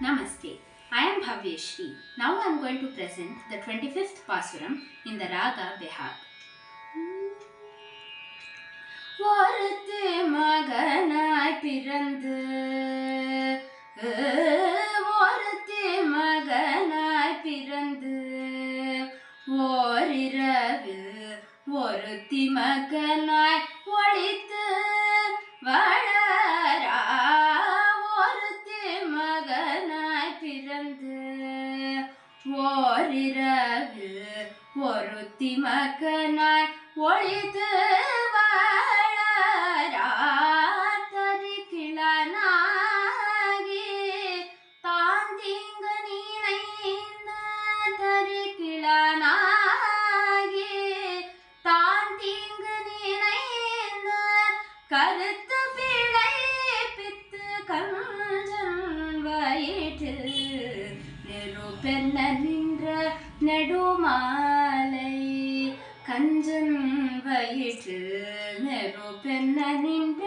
Namaste. I am Bhavyeshri. Now I am going to present the 25th Pasuram in the Raga Behag. ஒருத்தி மகனாய் பிறந்து ஒருத்தி மகனாய் பிறந்து ஓரிரவில் ஒருத்தி மகனாய் ஒளித்து வளரா ஒருத்தி மகனாய் பிறந்து ஓரிரவில் ஒருத்தி மகனாய் ஒளித்து கருத்து பிழை பித்து கஞ்சன் வயிற்றில் நெருப்பென்ன நின்ற நெடுமாலை கஞ்சன் வயிற்றில் நெருப்பென்ன நின்ற